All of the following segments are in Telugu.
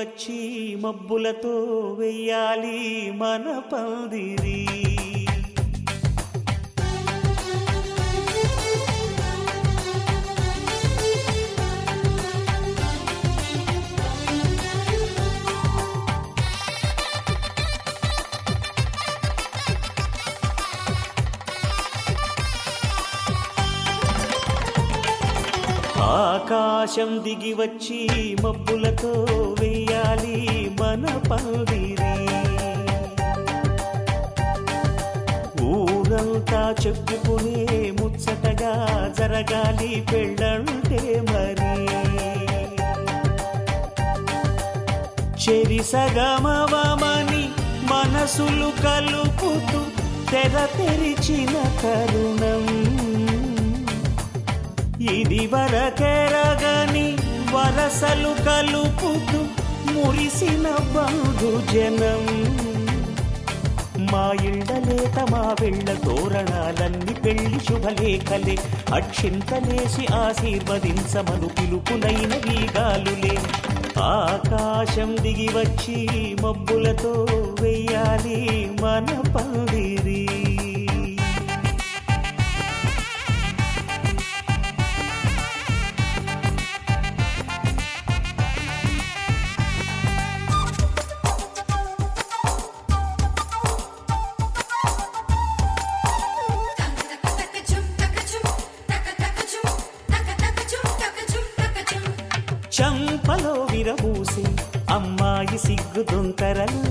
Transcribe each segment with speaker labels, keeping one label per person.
Speaker 1: వచ్చి మబ్బులతో వెయ్యాలి మన పందిరి. ఆకాశం దిగి వచ్చి మబ్బులతో వెయ్యాలి మన పందిరి. ఊరంతా చెప్పుకునే ముచ్చటగా జరగాలి పెళ్ళంటే మరి. చెరిసగమవమని మనసులు కలుపుతూ తెర తెరిచిన తరుణం. ఇది వరకెరగని వరసలు కలుపుతూ మురిసిన బంధుజనం. మా ఇళ్ళలేత మా వెళ్ళ తోరణాలన్నీ పెళ్లి శుభలేఖలే. అక్షింతలేసి ఆశీర్వదించమను పిలుపునైన వీగాలులే. ఆకాశం దిగి వచ్చి మబ్బులతో వెయ్యాలి మన పందిరి. చంపలో విరబూసి అమ్మాయి సిగ్గు దొంతరలు.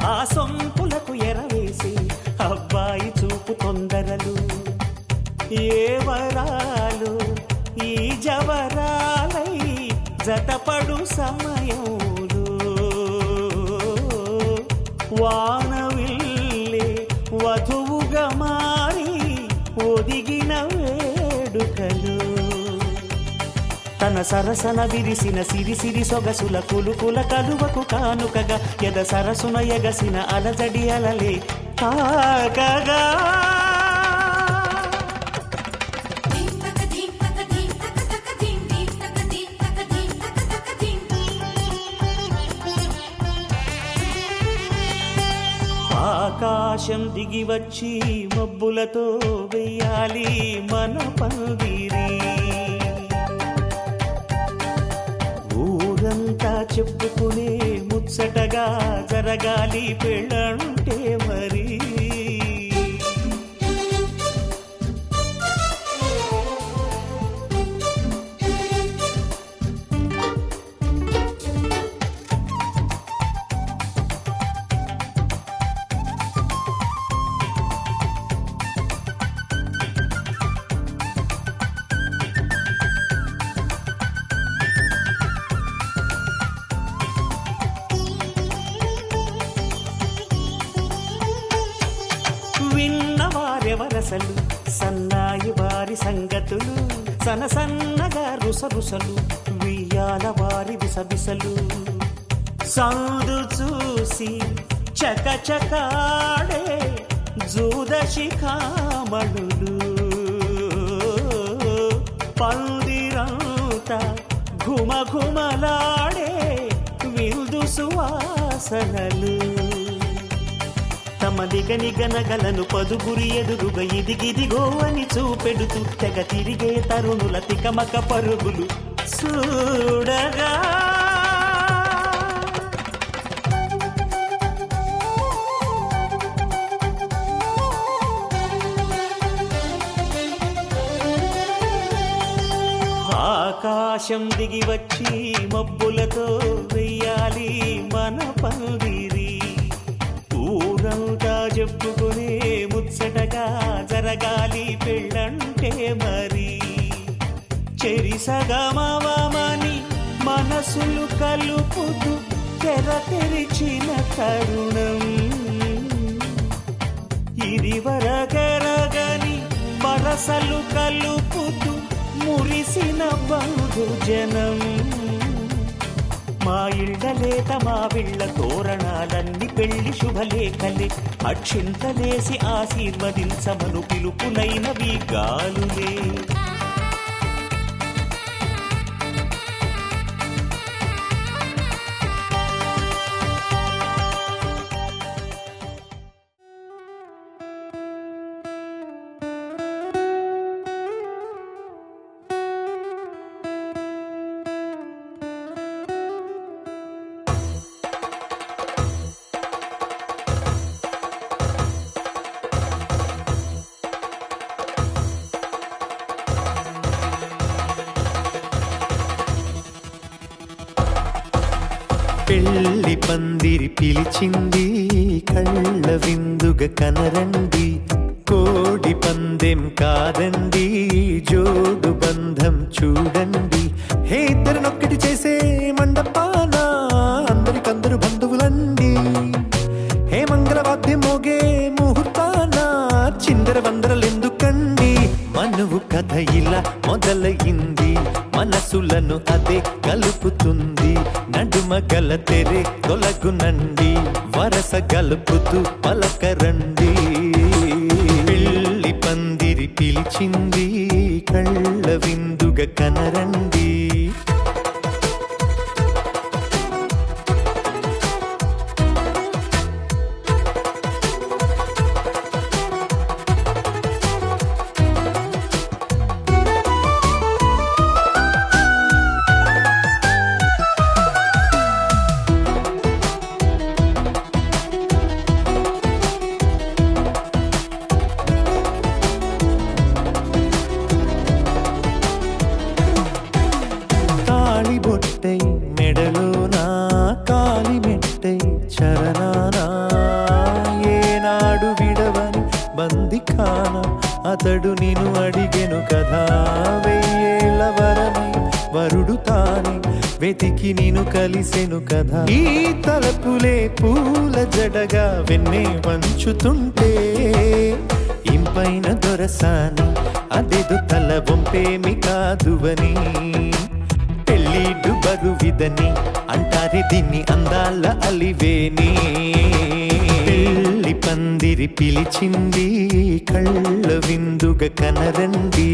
Speaker 1: ఆ సొంపులకు ఎరవేసి అబ్బాయి చూపు తొందరలు. ఏ వరాలు ఈ జవరాలై జతపడు సమయంలో. వానవిల్లే వధువుగా మారి ఒదిగిన వేడుకలు. తన సరసన విరిసిన సిరిసిరి సొగసుల కులుకుల కలువకు కానుకగా ఎద సరసున ఎగసిన అలజడి అలలే తాకగా. ఆకాశం దిగి వచ్చి మబ్బులతో వెయ్యాలి మన పందిరి. ఊరంతా చెప్పుకునే ముచ్చటగా జరగాలి పెళ్ళంటే మరి. విన్నవారెవరసలు సన్నాయి వారి సంగతులు. సనసన్నగా రుసరుసలు వియ్యాల వారి విసబిసలు. సందు చూసి చకచకాడే జూదశిఖామణులు. పందిరంతా ఘుమఘుమలాడే విందు సువాసనలు. తమ నిగనిగనగలను పదుగురి ఎదురుగా ఇదిగిదిగో అని చూపెడుతూ తెగ తిరిగే తరుణుల తికమక పరుగులు చూడగా. ఆకాశం దిగి వచ్చి మబ్బులతో వెయ్యాలి మన పందిరి. ఊరంతా చెప్పుకునే ముచ్చటగా జరగాలి పెళ్ళంటే మరి. చెరిసగమవమని మనసులు కలుపుతూ తెర తెరిచిన తరుణం. ఇది వరకెరగని వరసలు కలుపుతూ మురిసిన బంధుజనం. మా ఇళ్ళలేత మా విళ్ళ తోరణాలన్నీ పెళ్లి శుభలేఖలే. అక్షింతలేసి ఆశీర్వదించమను పిలుపునైన వీగాలులే. పెళ్లి పందిరి పిలిచింది కళ్ళ విందుగ కనరండి కోడి పందెం కాదండి జోడు బంధం చూడండి హే ఇద్దరినొక్కటి చేసే మండపాన అందరికందరు బంధువులండి హే మంగళవాద్యం మోగే ముహూర్తాన చిందర వందరలెందుకండి మనువు కథ ఇలా మొదలయింది మనసులను అదే కలుపుతుంది నడుమ గల తెరే తొలగునండి వరస గలుపుతూ పలకరండి పెళ్లి పందిరి పిలిచింది కళ్ళ విందుగ కనరండి బొట్టై మెడలోనా కాలి మెట్టై చరణానా ఏనాడు విడవని బందిఖాన అతడు నిన్ను అడిగెను కదా వెయ్యేళ్ళ వరమై వరుడు తానే వెతికి నిన్ను కలిసెను కదా ఈ తలపులే పూల జడగా వెన్నే వంచుతుంటే ఇంపైన దొరసాని అదేదో తల వంపేమి కాదువని పెళ్ళిడు బరువిదని అంటారే దీన్ని అందాల అలివేని పెళ్లి పందిరి పిలిచింది కళ్ళ విందుగ కనరండి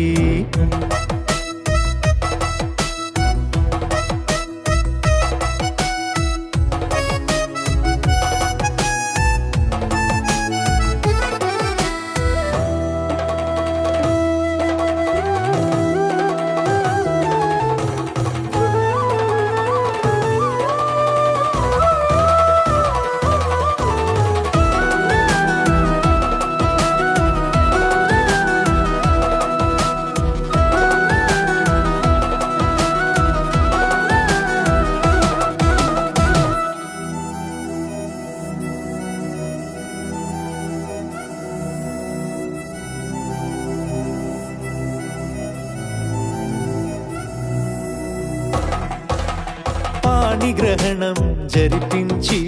Speaker 1: గ్రహణం జరిపించి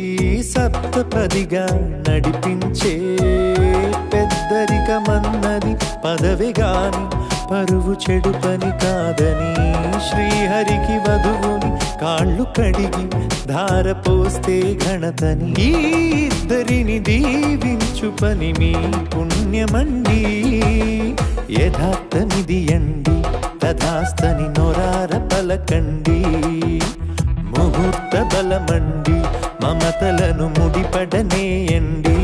Speaker 1: సప్తపదిగా నడిపించే పెద్దరికమన్నది పదవి గాని పరువు చెడు పని కాదని శ్రీహరికి వధువుని కాళ్ళు కడిగి ధార పోస్తే ఘనతని ఈ ఇద్దరిని దీవించు పని మీ పుణ్యమండి యథార్థమిది అండి తథాస్తని నొరార పలకండి ముహూర్త బలమండి మమతలను ముడిపడనేయండి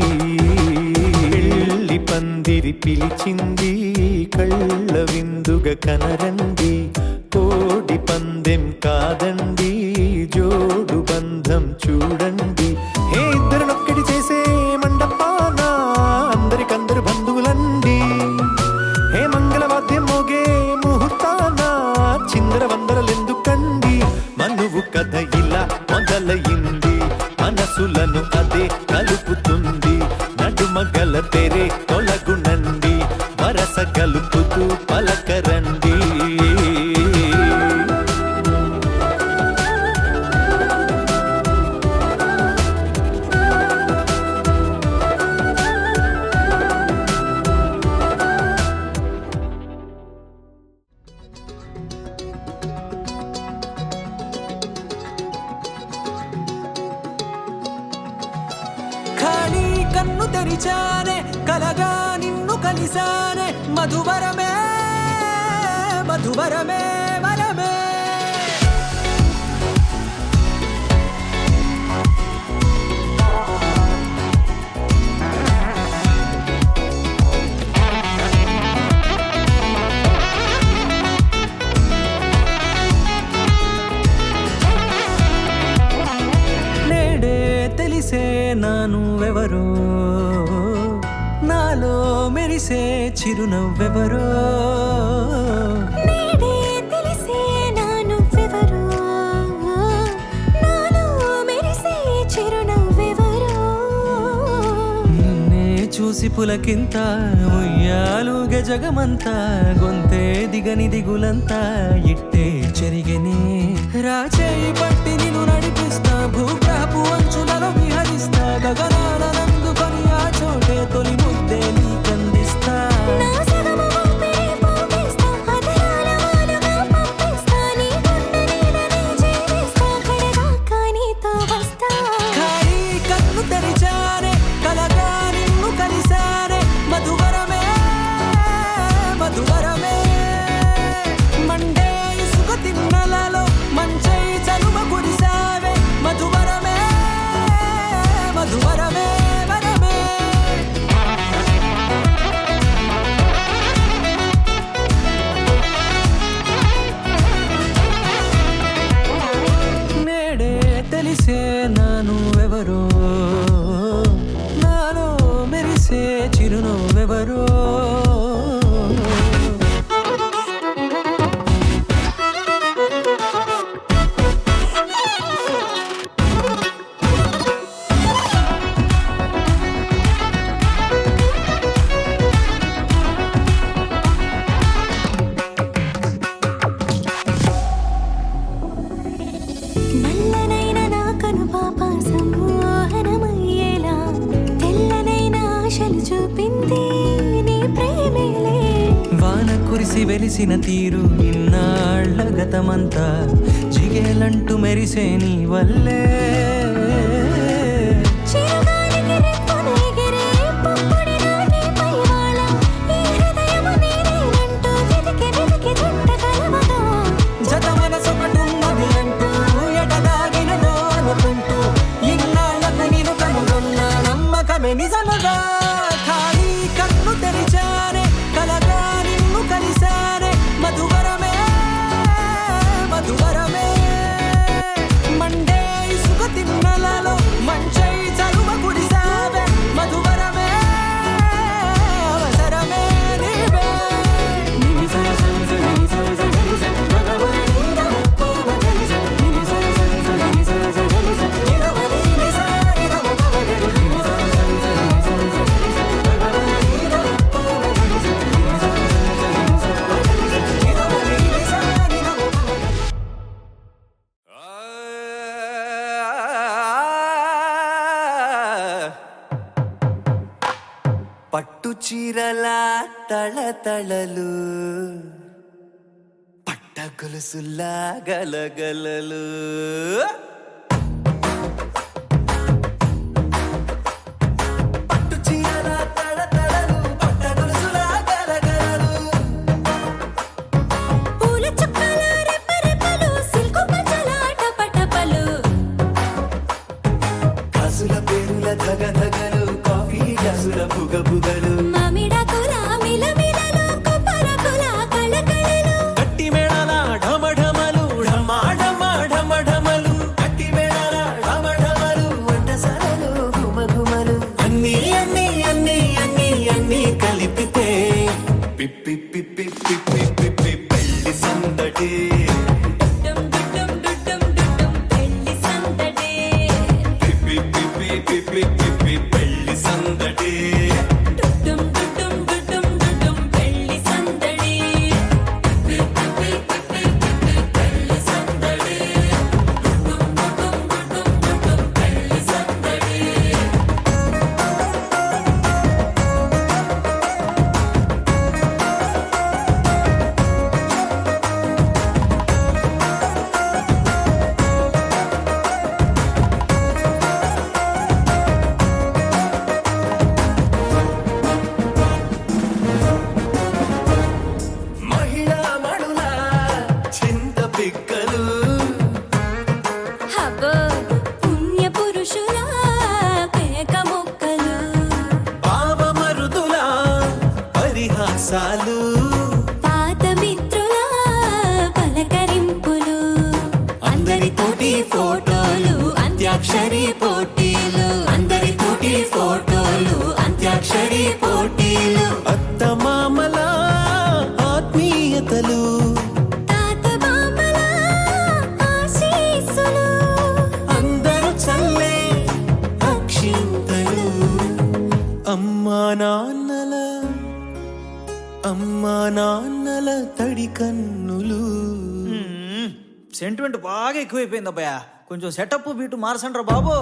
Speaker 1: పెళ్లి పందిరి పిలిచింది కళ్ళ విందుగ కనరండి కోడి పందెం కాదండి జోడు బంధం చూడండి హే ఇద్దరినొక్కటి చేసే మండపాన అందరికందరు బంధువులండి హే మంగళవాద్యం మోగే ముహూర్తాన చిందర వందరలెందుకండి మనువు కథ ఇలా మొదలయింది మనసులను అదే కలుపుతుంది నడుమ గల తెరే తొలగునండి వరస గలుపుతూ పలకరండి
Speaker 2: కన్ను తెరిచానే కలగా నిన్ను కలిసానే మధువరమే మధువరమే వరమే నేడే తెలిసే నానువెవరో నాలో మెరిసే చిరునవ్వెవరో
Speaker 3: నేడే తెలిసే నానువెవరో నాలో మెరిసే
Speaker 2: చూసి పులకింత ఉయ్యాలుగ జగమంతా గొంతే దిగని దిగులంతా ఇట్టే చెరిగని రాచేయి పట్టి నిన్ను నడిపిస్తా భూగ్రహపు అంచులలో విహరిస్తా గగనాల నందుకొని ఆ చోటే తొలి ముద్దే నీకందిస్తా ఖాళీ కన్ను తెరిచానే కలగా నిన్ను కలిసానే మధువరమే మధువరమే మండే ఇసుక తిన్నలలో మంచై చలువ కురిసావే మధువరమే మధువరమే వరమే నేడే తెలిసే నాను ఎవరో నాలో మెరిసే చిరునవ్వెవరో
Speaker 3: నల్లనైన నా కనుపాప సమ్మోహనమయ్యేలా తెల్లనైన ఆశలు చూపింది నీ ప్రేమేలే
Speaker 2: వాన కురిసి వెలిసిన తీరు ఇన్నాళ్ల గతమంతా జిగేలంటూ మెరిసే నీ వల్లే
Speaker 3: చిరుగాలికి రెప్పున ఎగిరే పుప్పొడిగా నీపై వాళ ఈ హృదయము నీదేనంటూ వెతికి వెతికి చుట్ట కలవగా
Speaker 2: జత మనసొకటున్నది అంటూ ఎటదాగినదో అనుకుంటూ ఇన్నాళ్లకు నేను కనుగొన్న నమ్మకమే నిజముగా ఖాళీ కన్ను తెరిచానే కలగా నిన్ను కలిసానే మధువరమే మధువరమే మండే ఇసుక తిన్నలలో మంచై చలువ కురిసావే మధువరమే అవసరమే నీవే
Speaker 1: పట్టు చీరల తళతళలు పట్ట గొలుసులా గలగలలు పట్టు చీరల తళతళలు పట్ట గొలుసులా గలగలలు
Speaker 3: పూల చుక్కల రెప్పరెప్పలు సిల్కు పచ్చల టపటపలు
Speaker 1: గాజుల పేరుల ధగధగలు కాఫీ గ్లాసుల బుగబుగలు
Speaker 3: మామిడాకుల మిలమిలలు కొబ్బరకుల కళకళలు
Speaker 2: గట్టి మేళాల ఢమఢమలు ఢమాఢమలు
Speaker 1: గట్టి మేళాల ఢమఢమలు వంట సరలు గుమగుమలు అన్నీ అన్నీ అన్నీ అన్నీ అన్నీ కలిపితే పిప్పి పిప్పి పిప్పి పిప్పి పెళ్లి సందడి
Speaker 3: డుడ్డుం డుడ్డుం డుడ్డుం డుడ్డుం పెళ్లి సందడి
Speaker 1: పిప్పి పిప్పి పిప్పి పిప్పి పెళ్లి సందడి
Speaker 3: డుడ్డుం డుడ్డుం డుడ్డుం డుడ్డుం పెళ్లి సందడి పిప్పి పిప్పి పిప్పి పిప్పి పెళ్లి సందడి డుడ్డుం డుడ్డుం డుడ్డుం డుడ్డుం పెళ్లి సందడి
Speaker 1: మహిళా మణుల చింత పిక్కలు
Speaker 3: హబ్బో పుణ్య పురుషుల పేక మొక్కలు
Speaker 1: పావమరుదుల పరిహాసాలు
Speaker 3: పాత మిత్రుల పలకరింపులు అందరితోటి ఫోటోలు అంత్యాక్షరి పోటీలు అందరితోటి ఫోటోలు అంత్యాక్షరి పోటీలు
Speaker 1: అత్తమామల ఆత్మీయతలు
Speaker 3: తాత బామ్మల ఆశీస్సులు
Speaker 1: అందరూ చల్లే అక్షింతలు అమ్మ అమ్మా నాన్నల తడి కన్నులు.
Speaker 2: సెంటిమెంట్ బాగా ఎక్కువైపోయింది అబ్బాయ, కొంచెం సెటప్ బీటు మార్చండ్రా బాబు.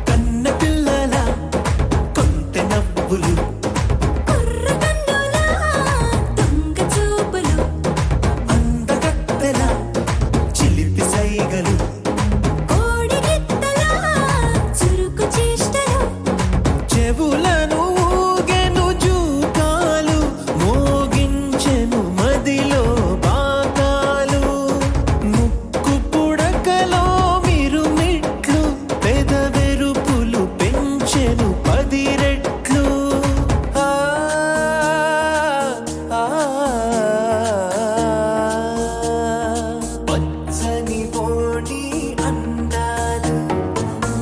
Speaker 1: కన్న పిల్లల కొంత నవ్వులు,
Speaker 3: కుర్రకన్నుల దొంగ చూపులు,
Speaker 1: అందగత్తెల చిలిపి సైగలు,
Speaker 3: కోడిగిత్తల చురుకు చేష్టలు,
Speaker 1: చెవులను ఊగెను జూకాలు, మోగించెను మదిలో బాకాలు, ముక్కు పుడకలో మిరుమిట్లు, పెదవెరుపులు పెంచెను 10 రెట్లు. ఆ, ఆ, పచ్చని పోటీ అందాలు,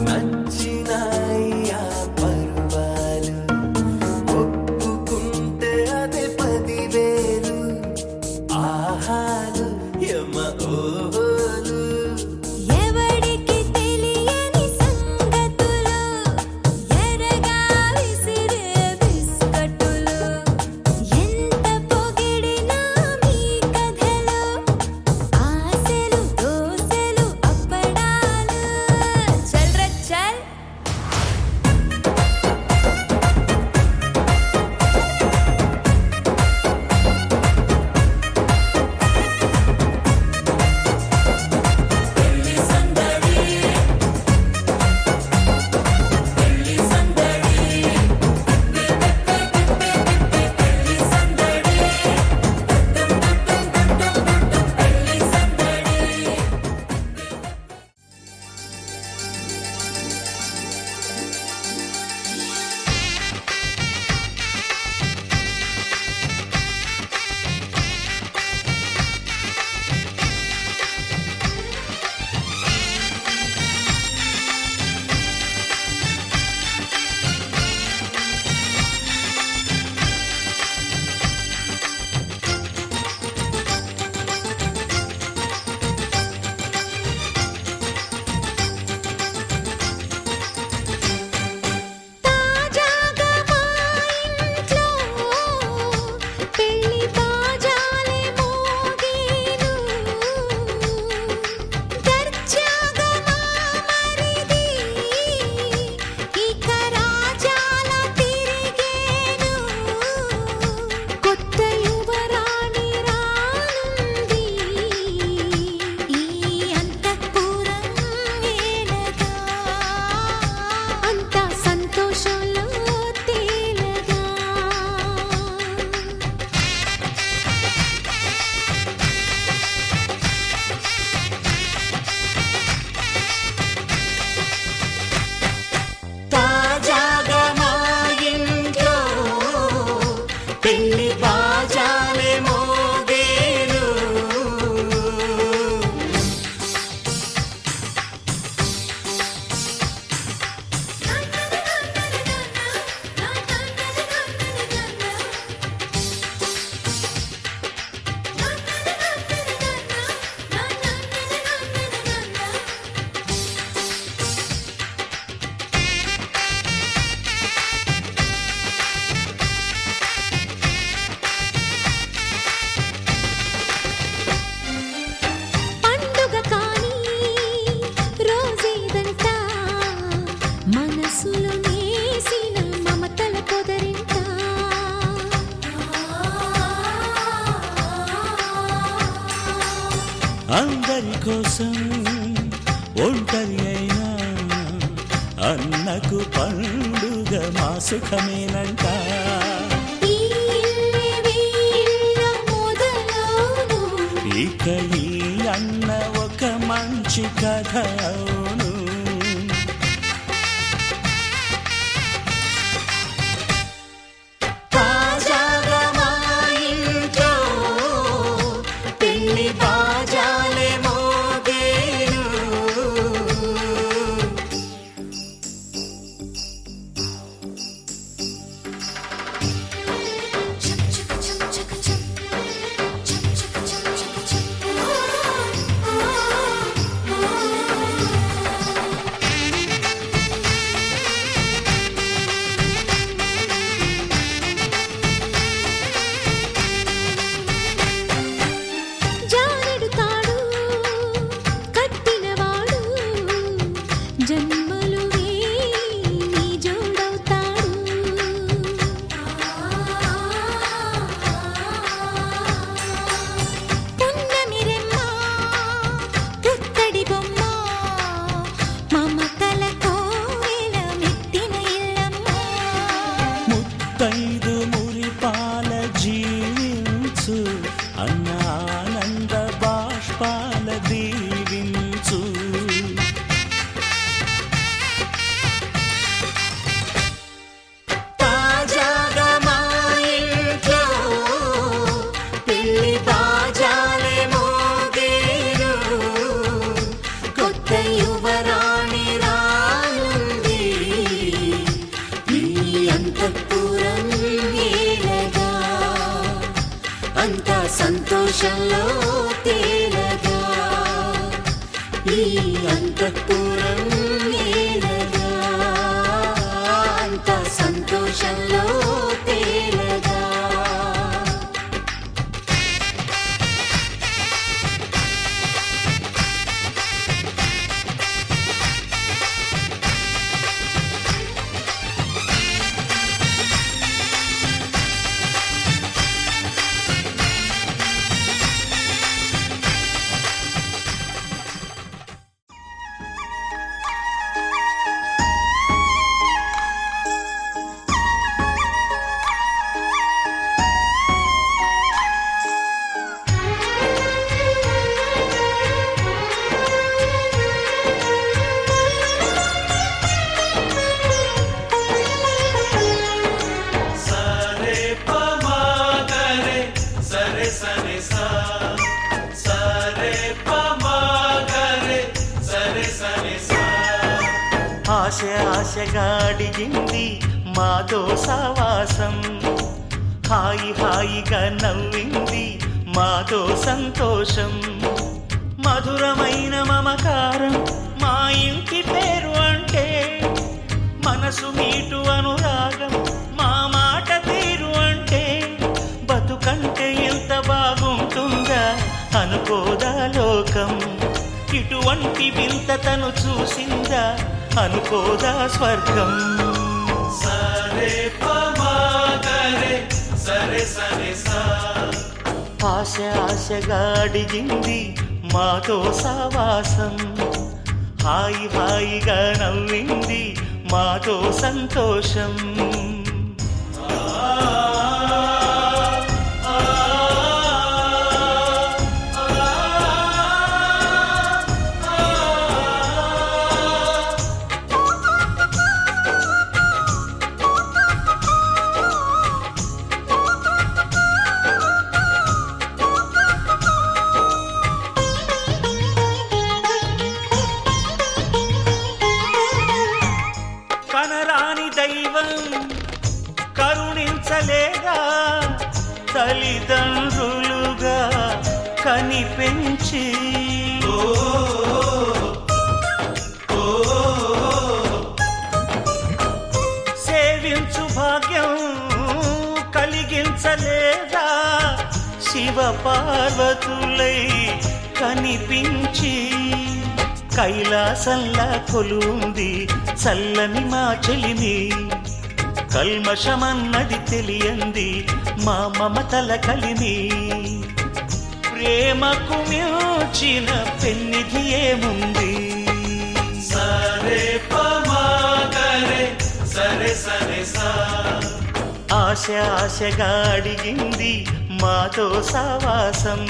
Speaker 1: నచ్చినాయ్యా పరువాలు, ఒప్పుకుంటే అదే 10,000 ఆహాలు యమ ఓహోలు.
Speaker 3: ఎవడికి తెలియని సంగతులు, ఎరగా విసిరే బిస్కట్టులు, ఎంత పొగిడినా మీ కథలు, ఆశలు దోసెలు అప్పడాలు. చల్ రే చల్. తాజాగా మా ఇంట్లో పెళ్లి బాజాలే మోగేను, దర్జాగా మా మరిది ఇక రాజాల తిరిగేను, కొత్త యువరాణి రానుంది ఈ అంతఃపురం ఏలగా, అంతా సంతోషంలో తేలగా. తాజాగా మా ఇంట్లో పెళ్లి బాజాలే మోగేను, పండుగ కాని రోజేదంట, మనసులో నేసిన మమతల పొదరింట.
Speaker 1: అందరి కోసం ఒంటరి అయినా అన్నకు పండుగ మా సుఖమేనంట.
Speaker 3: ఈ ఇల్లే వీళ్ళ మొదలవును,
Speaker 1: ఇక ఈ అన్న ఒక మంచి కథ అవును. తాజాగా మా ఇంట్లో పెళ్లి బాజాలే మోగేను.
Speaker 3: చక చక చక చక చక చక చక చక చక. సంతోషంలో తేలగా ఈ అంతఃపురం ఏలగా అంత సంతోషంలో తేలగా
Speaker 4: ఆశ ఆశగా అడిగింది మాతో సావాసం హాయి హాయిగా నవ్వింది మాతో సంతోషం మధురమైన మమకారం మా ఇంటి పేరు అంటే మనసు మీటు అనురాగం మా మాట తీరు అంటే బతుకంటే ఎంత బాగుంటుందా అనుకోదా లోకం ఇటువంటి వింత తను చూసిందా అనుకోదా స్వర్గం
Speaker 1: సరే పమాగరే సరే సరే సా
Speaker 4: ఆశ ఆశగా అడిగింది మాతో సావాసం హాయి హాయిగా నవ్వింది మాతో సంతోషం కనరాని దైవం కరుణించలేదా తల్లిదండ్రులుగా కనిపెంచి సేవించు భాగ్యం కలిగించలేదా శివ పార్వతులై కనిపించి కైలాసంలా కొలుంది చల్లని మా చెలిమి కల్మషమన్నది తెలియంది మా మమతల కలిమి ప్రేమకు మించిన పెన్నిధి ఏముంది
Speaker 1: సరే పమాగరే సరే సరే సా
Speaker 4: ఆశ ఆశగా అడిగింది మాతో సావాసం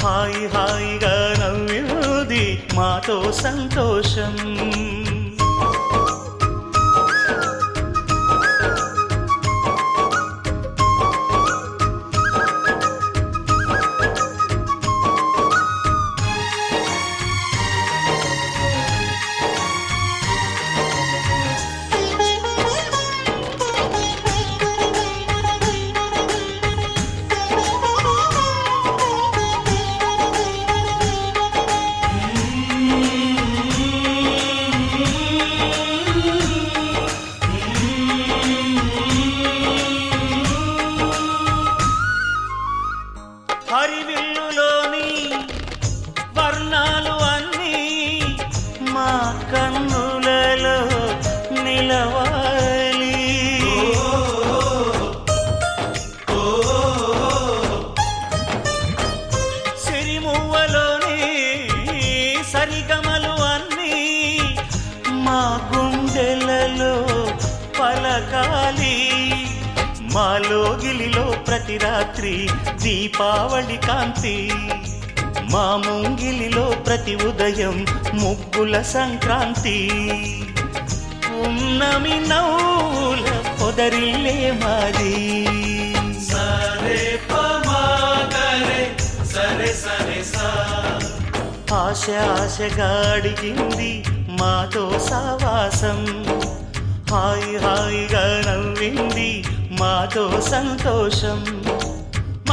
Speaker 4: హాయి హాయిగా నవ్వింది మాతో సంతోషం హరివిల్లులోని వర్ణాలు అన్నీ మా కన్నులలో నిలవాలి సిరిమువ్వలోని సరిగమలు అన్నీ మా గుండెలలో పలకాలి మాలోగిలిలో ప్రతి రాత్రి దీపావళి కాంతి మా ముంగిలిలో ప్రతి ఉదయం ముగ్గుల సంక్రాంతి ఉన్నమి నవ్వుల పొదరిల్లే మాది
Speaker 1: సరే పమాగరే సరే సరే సా
Speaker 4: ఆశ ఆశగా అడిగింది మాతో సావాసం హాయి హాయిగా నవ్వింది మాతో సంతోషం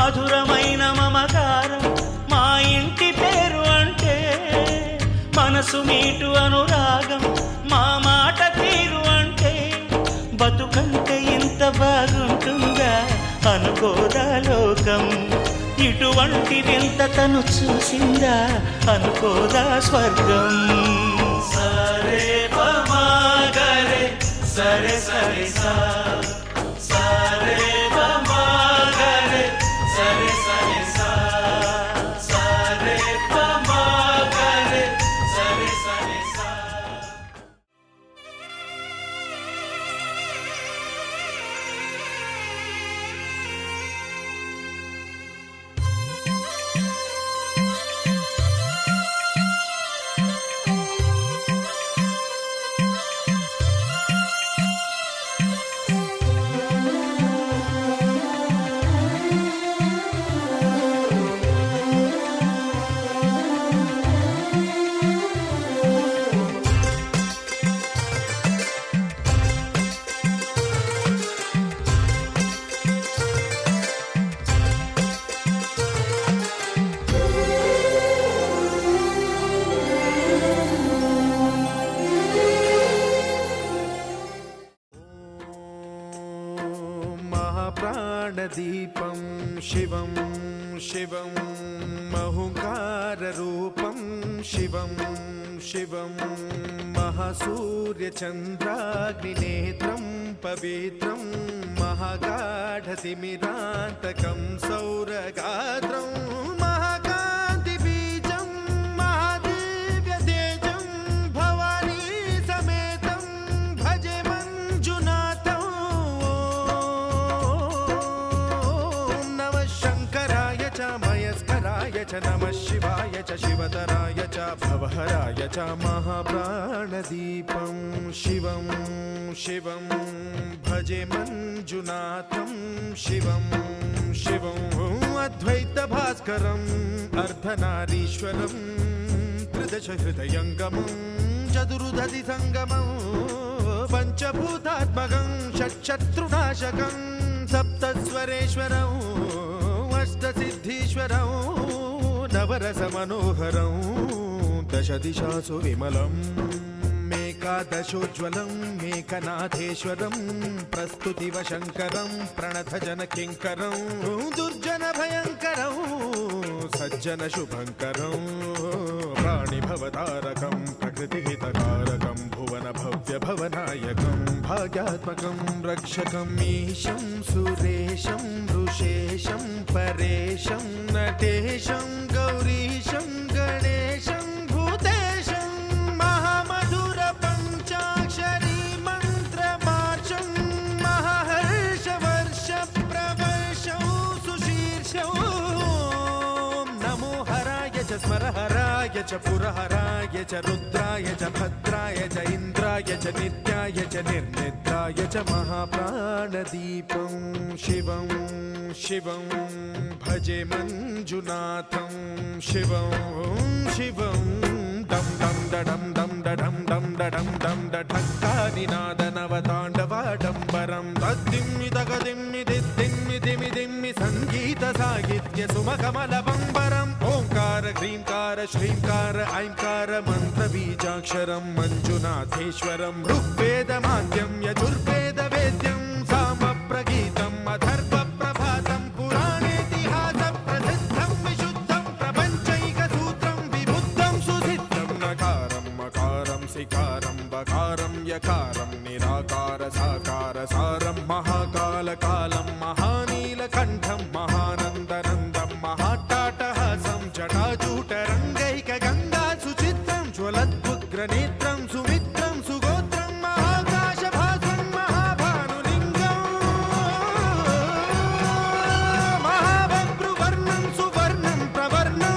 Speaker 4: మధురమైన మమకారం మా ఇంటి పేరు అంటే మనసు మీటు అనురాగం మా మాట తీరు అంటే బతుకంటే ఇంత బాగుంటుందా అనుకోదా లోకం ఇటువంటి వింత తను చూసిందా అనుకోదా స్వర్గం సరే పమాగరే సరే సరే సా సరే పమాగరే సరే సరే సా సరే పమాగరే సరే సరే సా
Speaker 5: ప్రాణదీపం శివం శివం మహుంకారరూపం శివం శివం మహాసూర్యచంద్రాగ్నినేత్రం పవిత్రం మహాగాఢతిమిరాంతకం సౌరగాత్రం మహాకాంతిబీజం మహాదివ్యతేజం భవానీ సమేతం భజే మంజునాథం నమః శివాయ చ శివతరాయ చ భవహరాయ చ మహాప్రాణదీపం శివం శివం భజే మంజునాథం శివం శివం అద్వైత భాస్కరం అర్ధనారీశ్వరం త్రిదశ హృదయంగమం చతురుదధి సంగమం పంచభూతాత్మకం షట్శత్రునాశకం సప్తస్వరేశ్వరం అష్టసిద్ధీశ్వరం నవరసమనోహరం దశ దిశాసు విమలం మేకాదశోజ్వలం మేకనాథేశ్వరం ప్రస్తుతివ శంకరం ప్రణతజన కింకరం దుర్జన భయంకరం సజ్జన శుభంకరం ప్రాణిభవతారకం ప్రకృతిహితకారకం భువన భవ్య భవనాయకం భాగ్యాత్మకం రక్షకం ఈశం సురేశం ఋషేశం పరేశం నటేశం గౌరీశం గణేశం భూతేశం మహామధుర పంచాక్షరీ మంత్రమార్షం మహాహర్షవర్ష ప్రవర్షం సుశీర్షం నమో హరాయ చ స్మరహరాయ చ పురహరాయ చ రుద్రాయ చ భద్రాయ చ ఇంద్రాయ చ నిత్యాయ చ నిర్నిద్రాయ చ మహాప్రాణదీపం శివం శివం భజే మంజునాథం శివం శివం డం డం డడం డం డడం డం డడం డం ఢక్కానినాదనవతాండవాడంబరం తద్దిమ్మి తగదిమ్మి దిద్దిమ్మి దిమి దిమ్మి సంగీత సాహిత్య సుమకమల బంబరం ఓంకార హ్రీంకార శ్రీంకార ఐంకార మంత్ర బీజాక్షరం మంజునాథేశ్వరం ఋగ్వేద మాద్యం యజుర్వేద వేద్యం సామ ప్రగీతం అథర్వ ప్రభాతం పురాణేతిహాస ప్రసిద్ధం విశుద్ధం ప్రపంచైక సూత్రం విబుద్ధం సుసిద్ధం నకారం మకారం సికారం బకారం యకారం నిరాకార సాకార సారం మహాకాల కాలం మహానీలకంఠం మహానందనందం మహాటాటహాసం జటాజూటరంగైక గంగా సుచిత్రం జ్వలద్భుగ్రనేత్రం సుమిత్రం సుగోత్రం మహాకాశభాసం మహాభానులింగం మహాభద్రువర్ణం సువర్ణం ప్రవర్ణం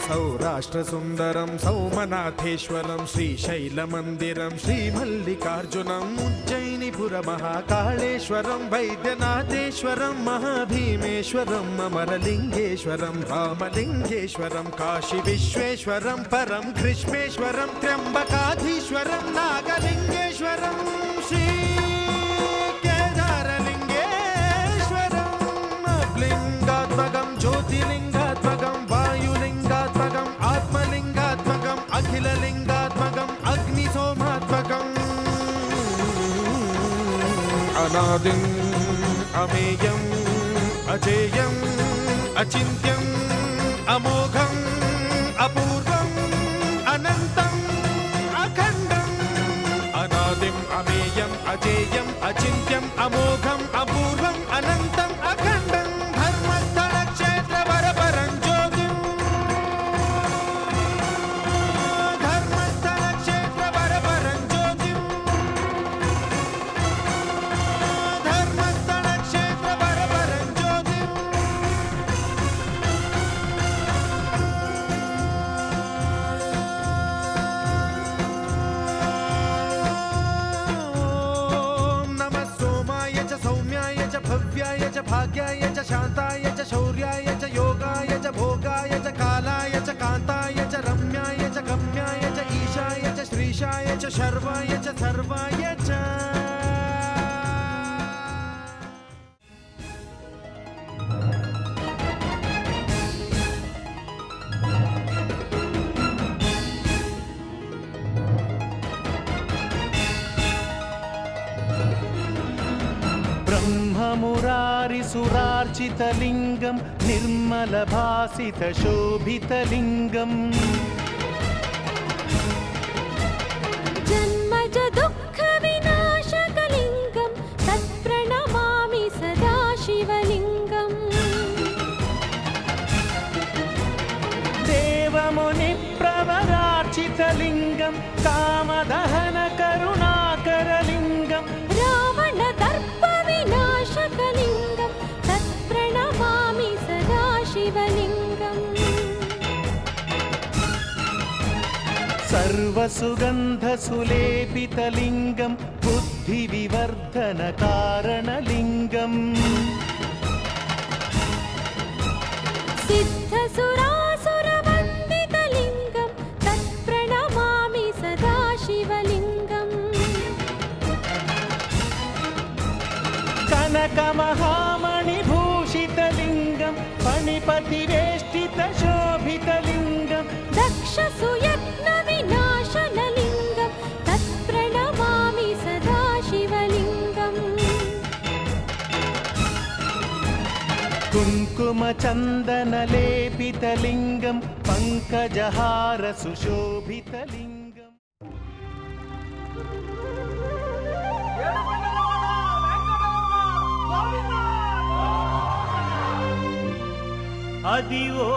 Speaker 5: సౌరాష్ట్ర సుందరం సౌమనాథేశ్వరం శ్రీశైలమందిరం శ్రీమల్లికార్జునం ఉజ్జయినిపుర మహాకాళేశ్వరం వైద్యనాథేశ్వరం మహాభీమేశ్వరం అమరలింగేశ్వరం రామలింగేశ్వరం కాశీ విశ్వేశ్వరం పరం కృష్ణేశ్వరం త్ర్యంబకాధీశ్వరం నాగలింగేశ్వరం శ్రీ కేదారలింగేశ్వరం అనాదిం అమేయం అజేయం అచింత్యం అమోఘం అపూర్వం అనంతం అఖండం అనాదిం అమేయం అజేయం అచింత్యం అమోఘం అపూర్వం అనంతం అఖండం ధర్మస్థల క్షేత్ర వరపరం జ్యోతిం ధర్మస్థల క్షేత్ర వరపరం జ్యోతిం ధర్మస్థల క్షేత్ర వరపరం జ్యోతిం भव्याय च भाग्याय च शान्ताय च शौर्याय च योगाय च भोगाय च कालाय च कान्ताय च रम्याय च गम्याय च ईशाय च श्रीशाय च शर्वाय च सर्वाय च
Speaker 4: ब्रह्ममुरारिसुरार्चितलिङ्गं निर्मलभासितशोभितलिङ्गम्
Speaker 3: जन्मज दुःखविनाशकलिङ्गं तत्प्रणमामि सदा शिवलिङ्गम्
Speaker 4: देवमुनिप्रवरार्चितलिङ्गं कामदहनकरुणाकरलिङ्गम्
Speaker 3: रावणदर्पविनाशकलिङ्गं तत्प्रणमामि सदा शिवलिङ्गम्
Speaker 4: सर्वसुगन्धसुलेपितलिङ्गं बुद्धिविवर्धनकारणलिङ्गम्
Speaker 3: सिद्धसुरासुरवन्दितलिङ्गं तत्प्रणमामि सदा शिवलिङ्गम्
Speaker 4: कनकमहामणिभूषितलिङ्गं फणिपतिवेष्टितशोभितलिङ्गं
Speaker 3: दक्षसुयत्नविनाशनलिङ्गं तत्प्रणमामि सदा शिवलिङ्गम्
Speaker 4: कुङ्कुमचन्दनलेपितलिङ्गं पङ्कजहारसुशोभितलिङ्गम् అదివో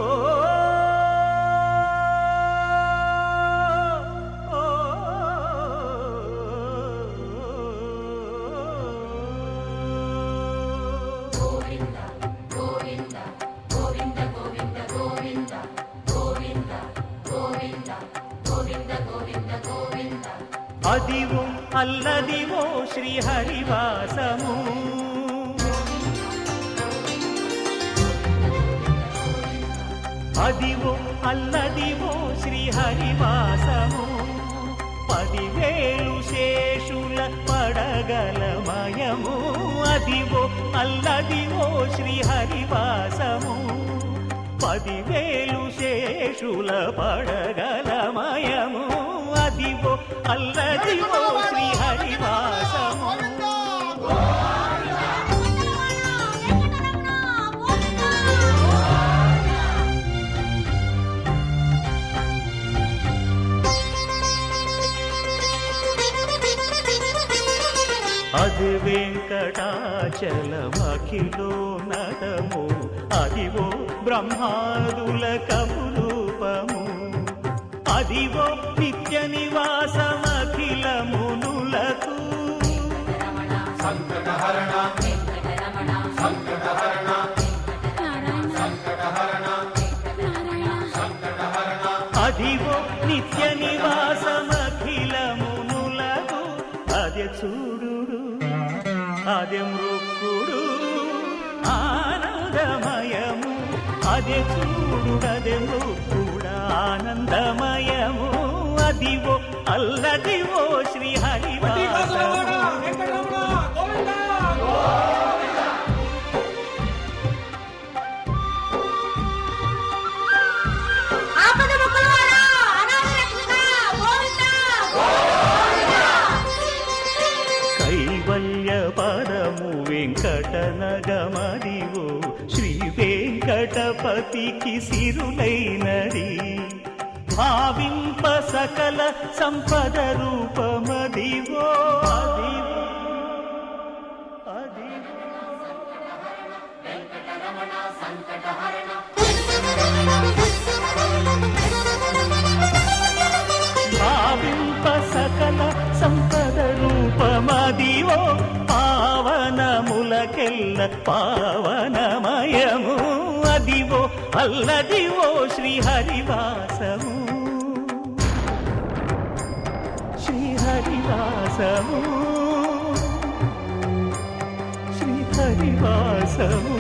Speaker 4: అదివో అల్లదివో శ్రీహరివాసము అదివో అల్లదివో శ్రీహరివాసము 10,000 శేషుల పడగలమయము అదివో అల్లదివో శ్రీహరివాసము 10,000 శేషుల పడగలమయము అదివో అల్లదివో శ్రీహరివాసము అది వెంకటాచలమఖిలోన్నతము అదివో బ్రహ్మాదుల కపురూపము అదివో నిత్య నివాసమఖిలమునులకు సంకటహరణ సంకటహరణ సంకటహరణ అదివో నిత్య నివాసమఖిలమునులకు అదే చూడు అదే మృక్కుడు ఆనందమయము అదే చూడు అదే మృక్కుడు ఆనందమయము అదివో అల్లదివో శ్రీహరివాసము కైవల్య పదము వెంకటపతికి సిరులైనది భావింప సకల సంపద రూపమదివో అదివో అదివో భావింప సకల సంపద రూపమదివో పావనములకెల్ల పావనమయము అదివో అల్లదివో శ్రీహరివాసము శ్రీహరివాసము శ్రీహరివాసము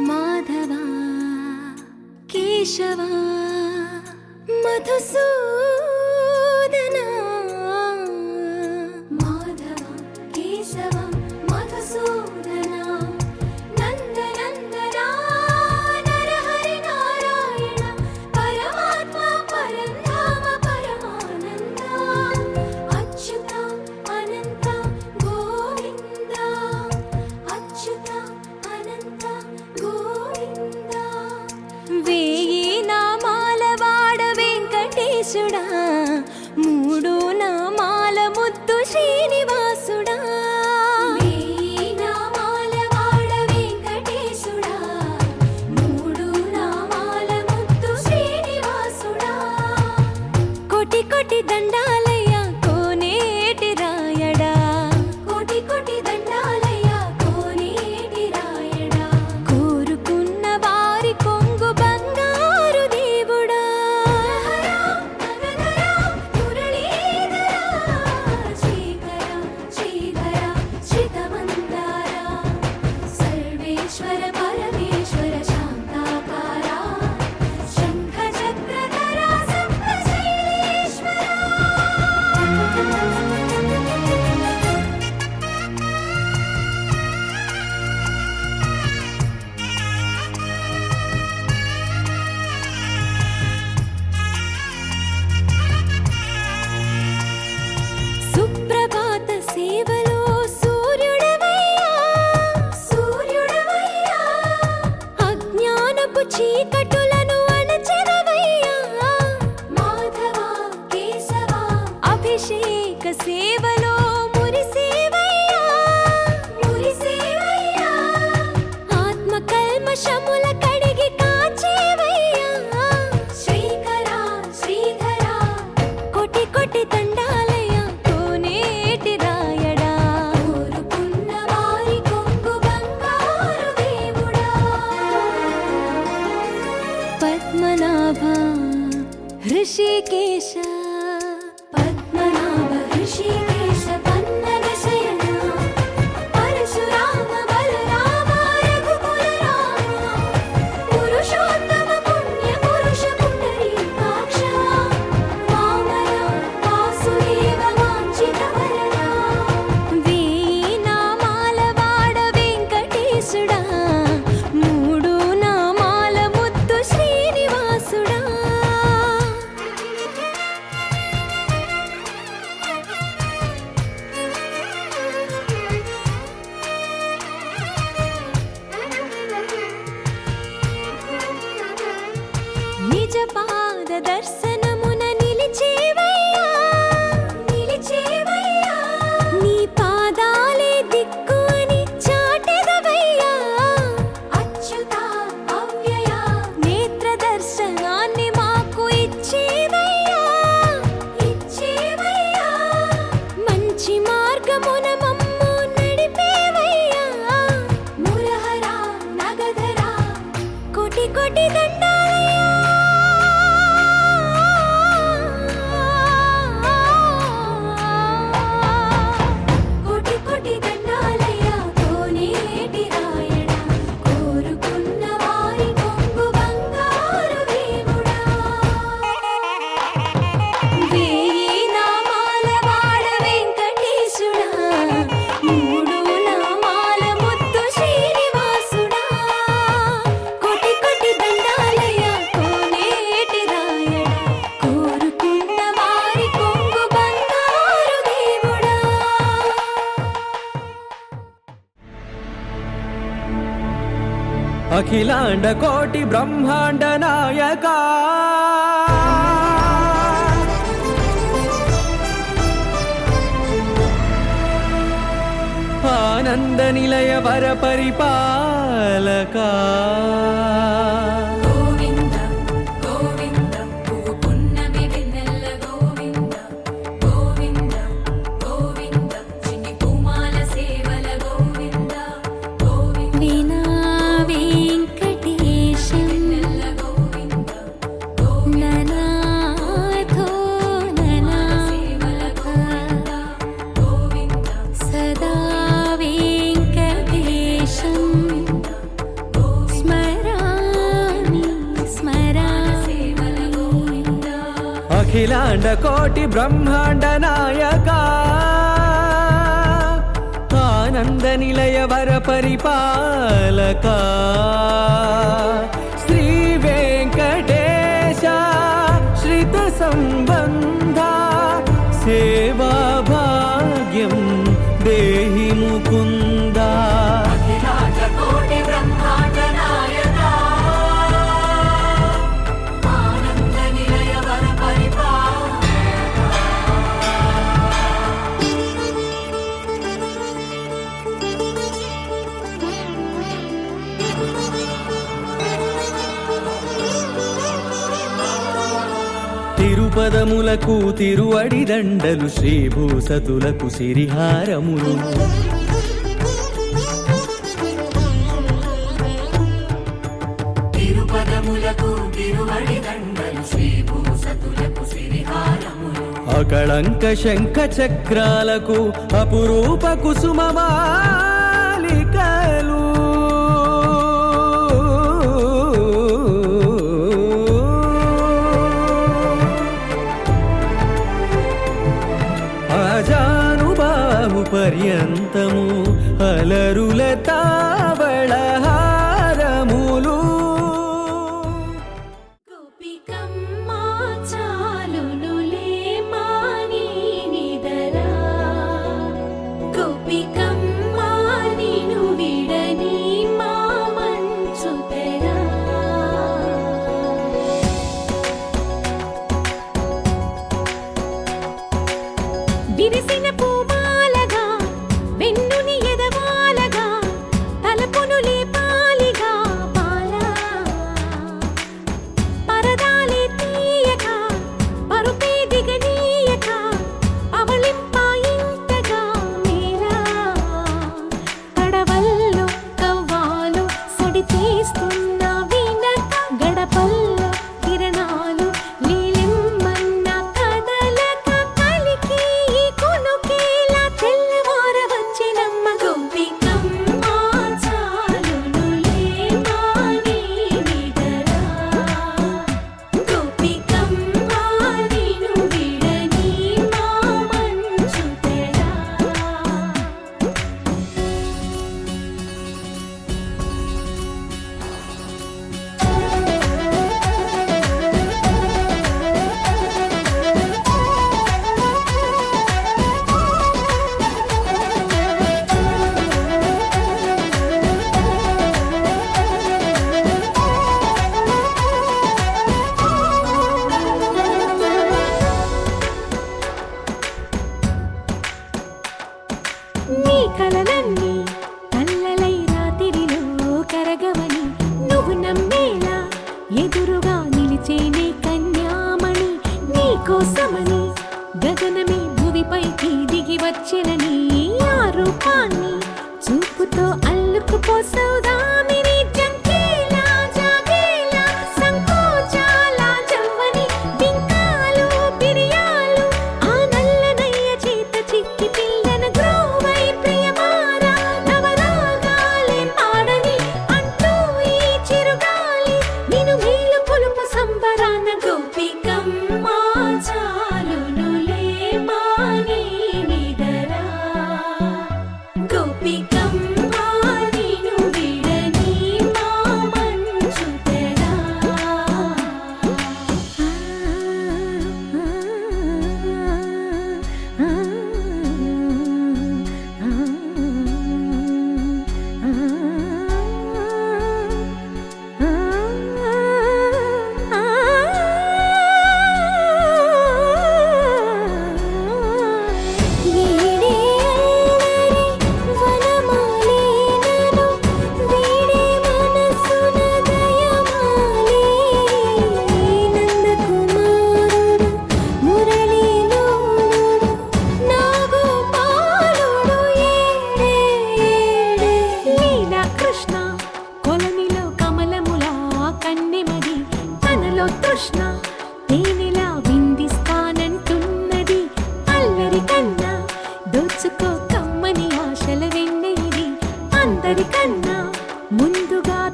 Speaker 3: మాధవా కేశవా మధుసూదనా మాధవా కేశవా మధుసూదనా నందనందనా నరహరి నారాయణ పరమాత్మ పరంధామ పరమానంద అచ్యుత అనంత గోవింద అచ్యుత అనంత గోవింద వేయి నామాల వాడ వెంకటేశుడా మూడు నామాల ముద్దు శ్రీనివాసుడా వేయి నామాల వాడ వెంకటేశుడా మూడు నామాల ముద్దు శ్రీనివాసుడా కోటి కోటి దండాలయ్య కోనేటి రాయడా కోటి కోటి దండాలయ్య కోనేటి రాయడా కోరుకున్న వారి కొంగు బంగారు దేవుడా శ్రీకర శ్రీధర శ్రితమందార సర్వేశ్వర పరమేశ్వర శాంతాకార శంఖ చక్రధర సప్తశైలేశ్వర సుప్రభాత సేవలో సూర్యుడవయ్యా సూర్యుడవయ్యా అజ్ఞానపు చీకటులను అణచెదవయ్యా మాధవా కేశవా అభిషేక సేవలో మురిసేవయ్యా మురిసేవయ్యా ఆత్మ కల్మషముల కడిగి కాచేవయ్యా శ్రీకర శ్రీధర కోటి కోటి దండాలయ కోనేటి రాయడా కోరుకున్న వారి కొంగు బంగారు దేవుడా పద్మనాభ హృషికేశ పద్మనాభ హృషికేశ పన్నగ శయన పరశురామ బలరామ రఘుకుల రామ పురుషోత్తమ పుణ్య పురుష పుండరీకాక్ష వామన వాసుదేవ వాంఛిత వరద వేయి నామాల వాడ వెంకటేశుడా మూడు నామాల ముద్దు శ్రీనివాసుడా దర్శనమున నిలిచేవయ్యా నిలిచేవయ్యా నీ పాదాలే దిక్కు అని చాటెదవయ్యా అచ్యుత అవ్యయ నేత్ర దర్శనాన్ని మాకు ఇచ్చేవయ్యా ఇచ్చేవయ్యా మంచి మార్గమున మమ్ము నడిపేవయ్యా మురహర నగధర కోటి కోటి దండాలయ్యా కోటి కోటి దండాలయ్యా కోనేటి రాయడా కోరుకున్న వారి కొంగు బంగారు దేవుడా వేయి నామాల వాడ వెంకటేశుడా మూడు నామాల ముత్తు శ్రీనివాసుడా కోటి కోటి దండాలయ్యా కోనేటి రాయడా కోరుకున్న వారి కొంగు బంగారు దేవుడా
Speaker 6: అఖిలాండ కోటి బ్రహ్మాండ నాయక ఆనంద నిలయ వర పరిపాలక
Speaker 3: గోవింద గోవింద పువ్వు పున్నమి వెన్నెల గోవింద గోవింద గోవింద చిన్ని పూమాల సేవల గోవింద గోవింద వీణా వెంకటేశం నెల్ల గోవింద ననాథో ననా సేవల గోవింద గోవింద సదా వెంకటేశం స్మరామి స్మరామి
Speaker 6: అఖిలాండ కోటి బ్రహ్మాండ నాయక ఆనంద నిలయ వర పరిపాలక శ్రీ వెంకటేశ శ్రిత సంబంధ సేవా భాగ్యం దేహి ముకుంద
Speaker 3: కోటి బ్రహ్మాండ నాయక ఆనంద నిలయ వర
Speaker 6: తిరుపదములకు తిరువడి దండలు శ్రీభూసతులకు సిరిహారములు
Speaker 3: తిరుపదములకు తిరువడి దండలు శ్రీభూసతులకు సిరిహారములు
Speaker 6: అకళంక శంఖ చక్రాలకు అపురూప కుసుమమాలికలు అజానుబాహు పర్యంతము అలరుల తావళహారములు
Speaker 3: గోపికమ్మ చాలునులే మాని నిదరా గోపికమ్మ నిను విడని మా మంచు తెరా విరిసిన పూమాలగా వెన్నుని ఎదవాలగా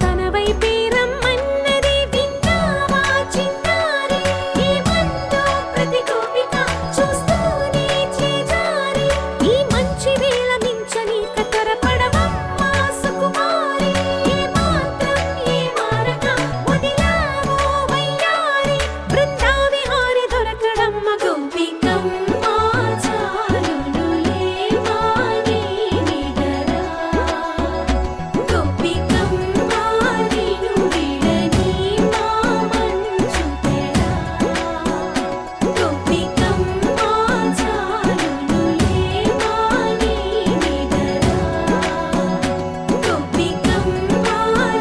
Speaker 3: తన వైపే రమ్మన్నది విన్నావా చిన్నారి ఏమందో ప్రతి గోపిక చూస్తూనే చేజారి ఈ మంచి వేళ మించని కతరపడవమ్మా సుకుమారి ఏ మాత్రం ఏ మారక వదిలావో వయ్యారి బృందావిహారి దొరకడమ్మ గోపికమ్మ చాలునులే మాని నిదరా గోపికమ్మ నిను విడని మా మంచు తెరా గోపికమ్మ చాలునులే మాని నిదరా గోపికమ్మ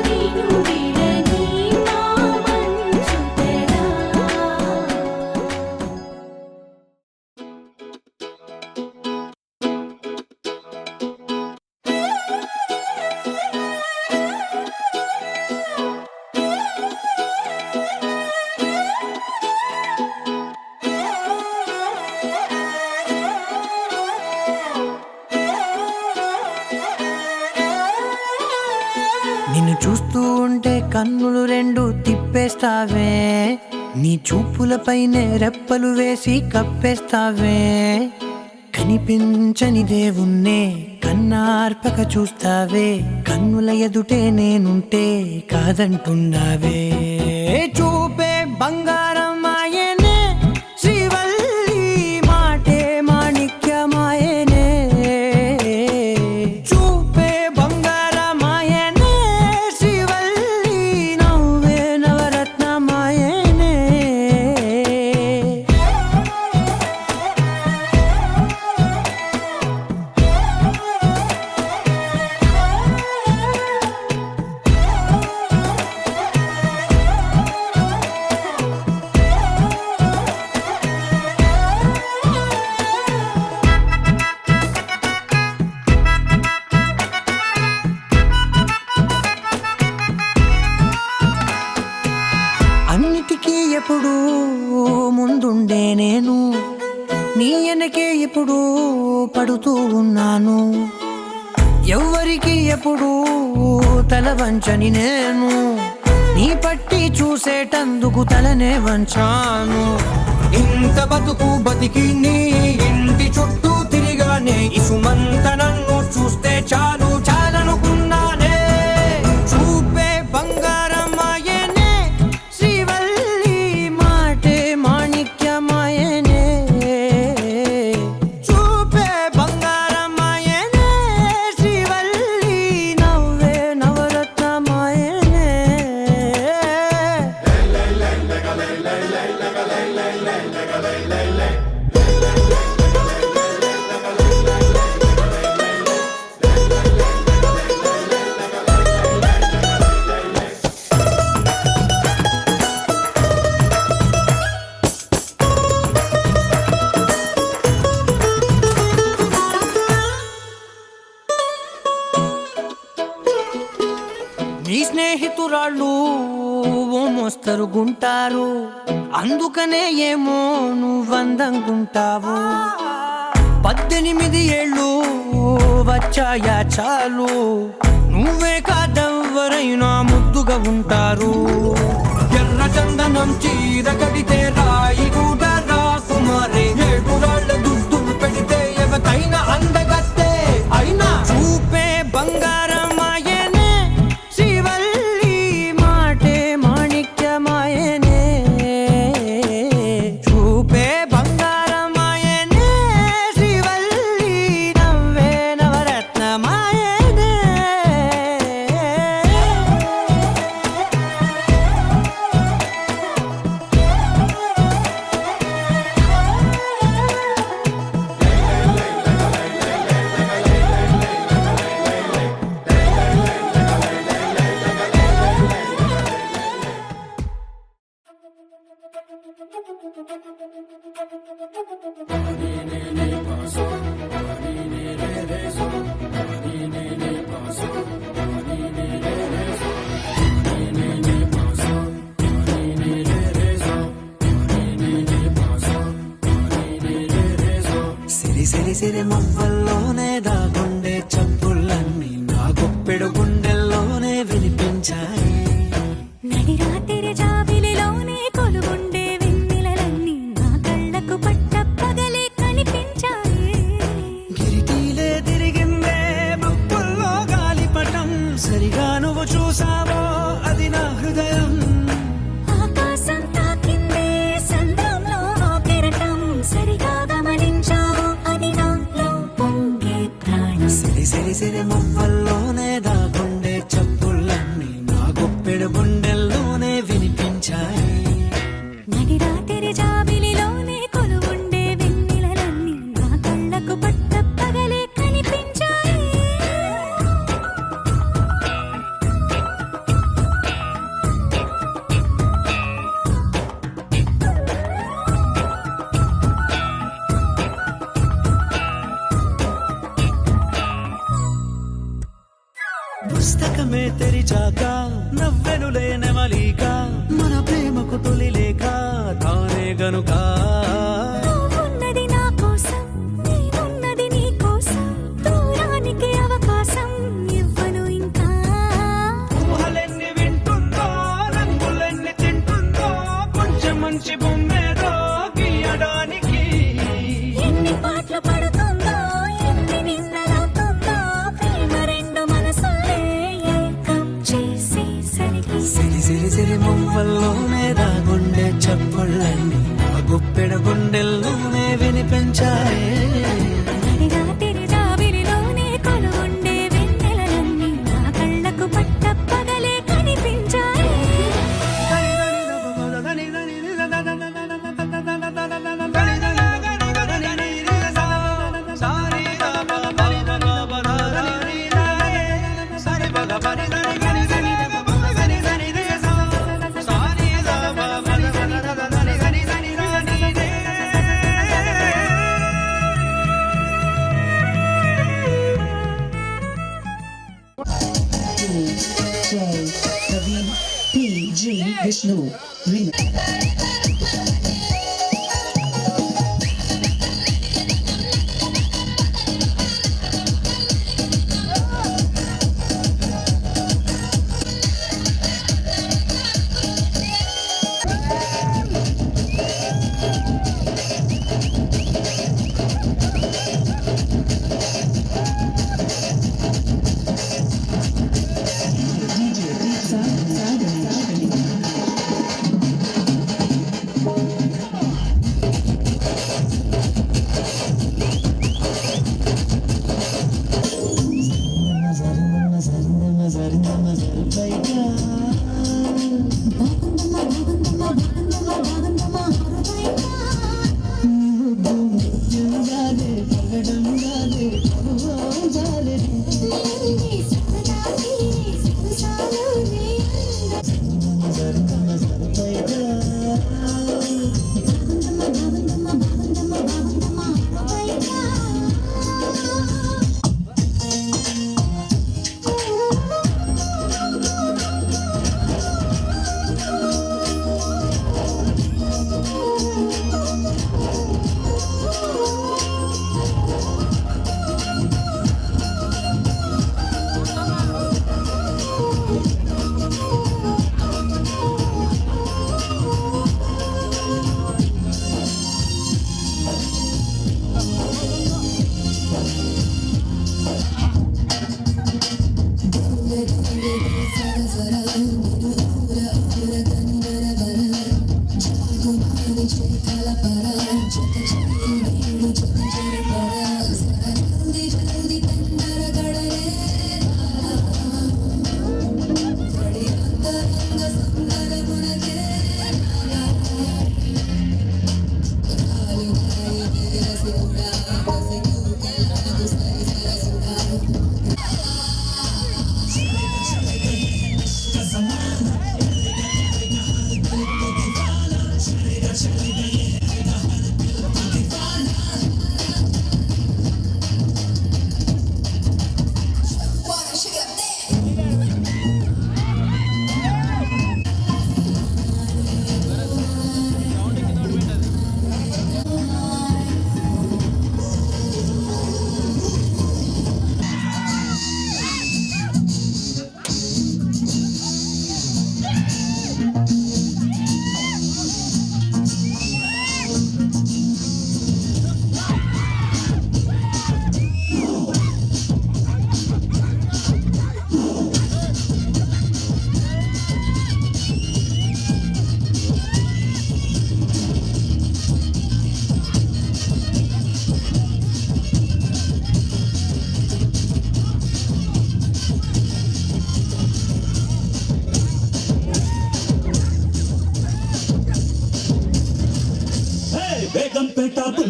Speaker 3: నిను విడని మా మంచు తెరా
Speaker 7: నిన్ను చూస్తూ ఉంటే కన్నులు రెండు తిప్పేస్తావే నీ చూపులపైనే రెప్పలు వేసి కప్పేస్తావే కనిపించని దేవుణ్ణే కన్నార్పక చూస్తావే కన్నుల ఎదుటే నేనుంటే కాదంటున్నావే చూపే బంగారం ఆయనే శ్రీవల్లి మాటే మాణిక్యమాయనే చూపే బంగారమాయనే శ్రీవల్లి నవ్వే నవరత్నమాయనే అన్నిటికీ ఎప్పుడు ముందుండే నేను నీ వెనకే ఎప్పుడు పడుతూ ఉన్నాను ఎవ్వరికి ఎప్పుడు తల వంచని నేను నీ పట్టి చూసేటందుకు తలనే వంచాను ఇంత బతుకు బతికి నీ ఇంటి చుట్టూ తిరిగానే ఇసుమంత నన్ను చూస్తే చాలు చాలనుకున్నానే చూపే బంగారమాయనే శ్రీవల్లి మాటే మాణిక్యమాయనే చూపే బంగారమాయనే శ్రీవల్లి నవ్వే నవరత్నమాయనే నీ స్నేహితురాళ్ళు ఓ మోస్తరుగుంటారు అందుకనే ఏమో నువ్వందంగుంటావు 18 ఏళ్ళు వచ్చాయా చాలు నువ్వే కాదెవ్వరైనా ముద్దుగా ఉంటారు ఎర్ర చందనం చీర కడితే రాయి కూడా రాకుమారే 7 రాళ్ళ దుద్దులు పెడితే ఎవతైనా అందగత్తే అయినా చూపే బంగారమాయనే శ్రీవల్లి మాటే మాణిక్యమాయనే చూపే బంగారమాయనే శ్రీవల్లి నవ్వే నవరత్నమాయనే సిరి సిరి సిరి మువ్వల్లోనే దాగుండే చప్పుళ్ళన్నీ నా గుప్పెడు గుండెల్లోనే వినిపించాయి నా హృదయం
Speaker 3: ఆకాశం తాకిందే సంద్రంలో ఆ కెరటం సరిగా గమనించావు అది నాలో పొంగే ప్రాణం
Speaker 7: సిరి సిరి సిరి మువ్వల్లోనే దాగుండే చప్పుళ్ళన్నీ నా గుప్పెడు గుండెల్లోనే వినిపించాయి
Speaker 3: నడి రాత్రి జాబిలిలోనే కొలువుండే వెన్నెలలన్నీ నా కళ్ళకు పట్ట పగలే కనిపించాయి
Speaker 7: పుస్తకమే తెరిచాక నవ్వెనులే నెమలిక మన ప్రేమకు తొలి లేక తానే గనుక
Speaker 3: నువ్వున్నది నా కోసం నేనున్నది నీ కోసం దూరానికి అవకాశం ఇవ్వను ఇంకా
Speaker 7: ఊహలెన్ని వింటుందో రంగులెన్ని తింటుందో కొంచెం మంచి బొమ్మేదో గీయడానికి
Speaker 3: ఎన్ని పాటలు పడుతుందో ఎన్ని నిన్నలవుతుందో ప్రేమ రెండు మనసులే ఏకం చేసేసరికి
Speaker 7: సిరి సిరి సిరి మువ్వల్లోనే దాగుండే చప్పుళ్ళన్నీ నా గుప్పెడు గుండెల్లోనే వినిపించాయి
Speaker 3: నడి రాత్రి జాబిలిలోనే కొలువుండే వెన్నెలలన్నీ నా కళ్ళకు పట్ట పగలే కనిపించాయి
Speaker 8: Vishnu Remix.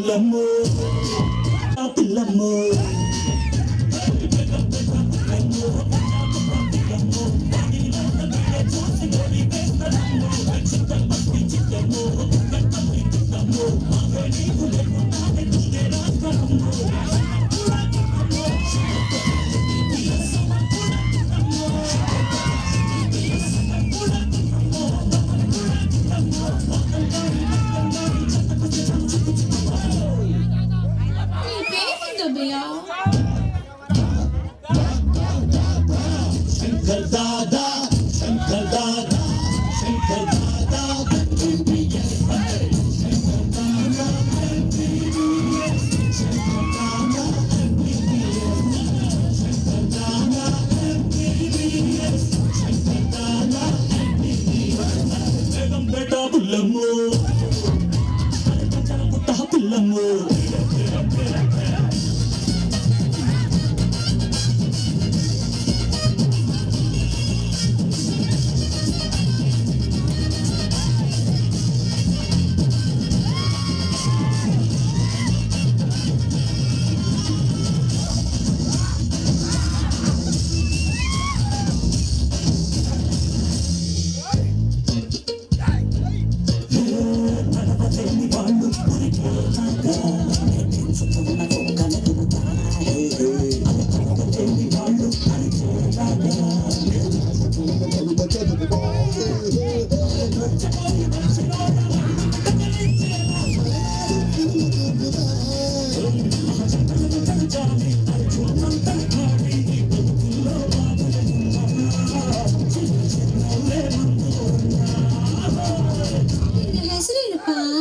Speaker 1: పుల్లమ్మో ఆ పిల్లమ్మో శంకర్ దాదా శంకర్ దాదా శంకర్ దాదా బేటా పుల్లమ్మో పుల్లమ్మో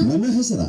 Speaker 1: ನನ್ನ ಹೆಸರ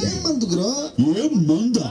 Speaker 1: ఏం మందుకురా ఏం మందా